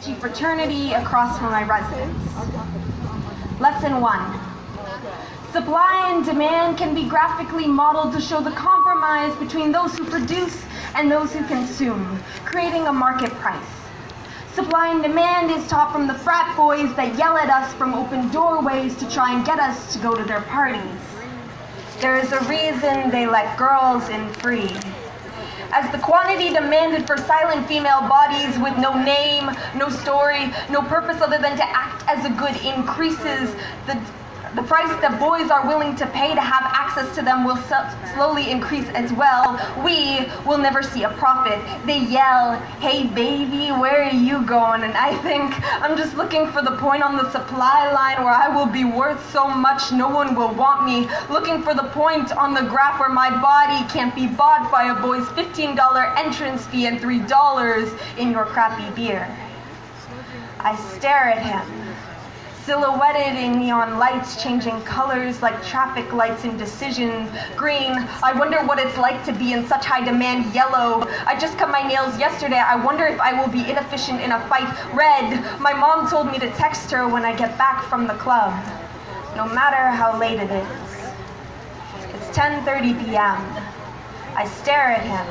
sketchy fraternity across from my residence. Lesson 1. Supply and demand can be graphically modeled to show the compromise between those who produce and those who consume, creating a market price. Supply and demand is taught from the frat boys that yell at us from open doorways to try and get us to go to their parties. There is a reason they let girls in free. As the quantity demanded for silent female bodies with no name, no story, no purpose other than to act as a good increases, the price that boys are willing to pay to have access to them will slowly increase as well. We will never see a profit. They yell, "Hey baby, where are you going?" And I think, I'm just looking for the point on the supply line where I will be worth so much no one will want me. Looking for the point on the graph where my body can't be bought by a boy's $15 entrance fee and $3 in your crappy beer. I stare at him, silhouetted in neon lights changing colors like traffic lights in decision. Green, I wonder what it's like to be in such high demand. Yellow, I just cut my nails yesterday. I wonder if I will be inefficient in a fight. Red, my mom told me to text her when I get back from the club, no matter how late it is. It's 10:30 p.m. I stare at him,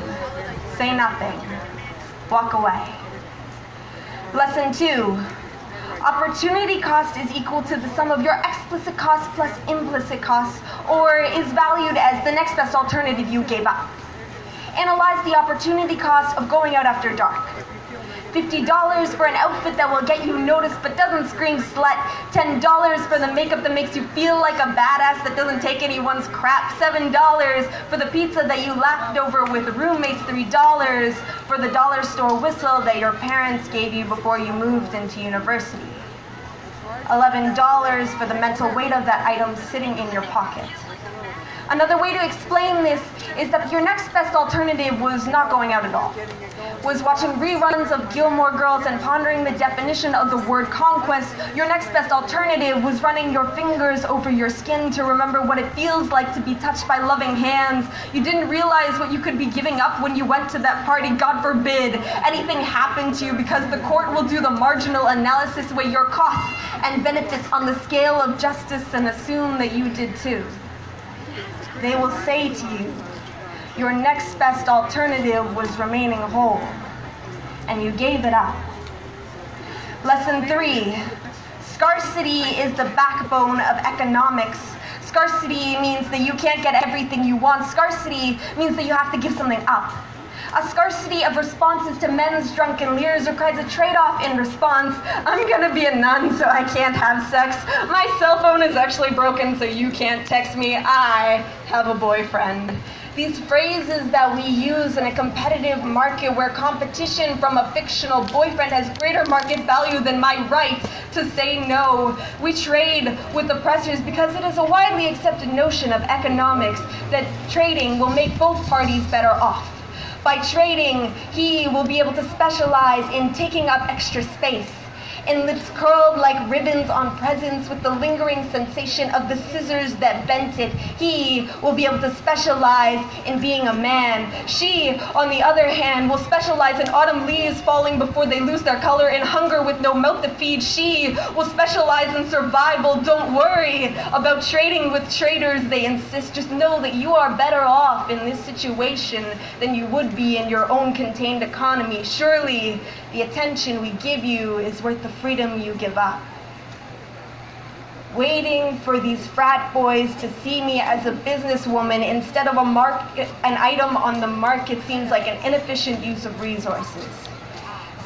say nothing, walk away. Lesson 2. Opportunity cost is equal to the sum of your explicit cost plus implicit cost, or is valued as the next best alternative you gave up. Analyze the opportunity cost of going out after dark. $50 for an outfit that will get you noticed but doesn't scream slut. $10 for the makeup that makes you feel like a badass that doesn't take anyone's crap. $7 for the pizza that you laughed over with roommates. $3 for the dollar store whistle that your parents gave you before you moved into university. $11 for the mental weight of that item sitting in your pocket. Another way to explain this is that your next best alternative was not going out at all, was watching reruns of Gilmore Girls and pondering the definition of the word conquest. Your next best alternative was running your fingers over your skin to remember what it feels like to be touched by loving hands. You didn't realize what you could be giving up when you went to that party. God forbid anything happened to you, because the court will do the marginal analysis, weigh your costs and benefits on the scale of justice, and assume that you did too. They will say to you, your next best alternative was remaining whole, and you gave it up. Lesson 3, scarcity is the backbone of economics. Scarcity means that you can't get everything you want. Scarcity means that you have to give something up. A scarcity of responses to men's drunken leers requires a trade-off in response. I'm gonna be a nun, so I can't have sex. My cell phone is actually broken, so you can't text me. I have a boyfriend. These phrases that we use in a competitive market where competition from a fictional boyfriend has greater market value than my right to say no. We trade with oppressors because it is a widely accepted notion of economics that trading will make both parties better off. By trading, he will be able to specialize in taking up extra space, in lips curled like ribbons on presents with the lingering sensation of the scissors that bent it. He will be able to specialize in being a man. She, on the other hand, will specialize in autumn leaves falling before they lose their color, in hunger with no mouth to feed. She will specialize in survival. Don't worry about trading with traders, they insist. Just know that you are better off in this situation than you would be in your own contained economy. Surely the attention we give you is worth the freedom you give up. Waiting for these frat boys to see me as a businesswoman instead of an item on the market seems like an inefficient use of resources.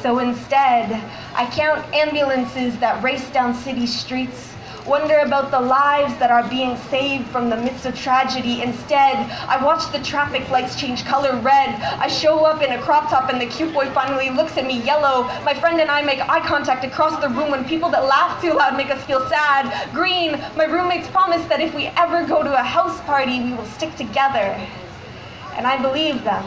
So instead, I count ambulances that race down city streets, wonder about the lives that are being saved from the midst of tragedy. Instead, I watch the traffic lights change color red. I show up in a crop top and the cute boy finally looks at me. Yellow, my friend and I make eye contact across the room when people that laugh too loud make us feel sad. Green, my roommates promise that if we ever go to a house party, we will stick together. And I believe them.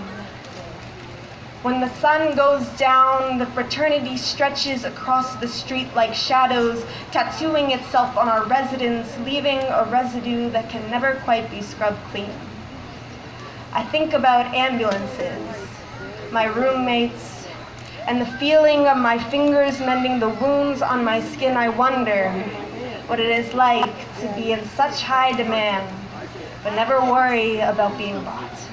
When the sun goes down, the fraternity stretches across the street like shadows, tattooing itself on our residence, leaving a residue that can never quite be scrubbed clean. I think about ambulances, my roommates, and the feeling of my fingers mending the wounds on my skin, I wonder what it is like to be in such high demand, but never worry about being bought.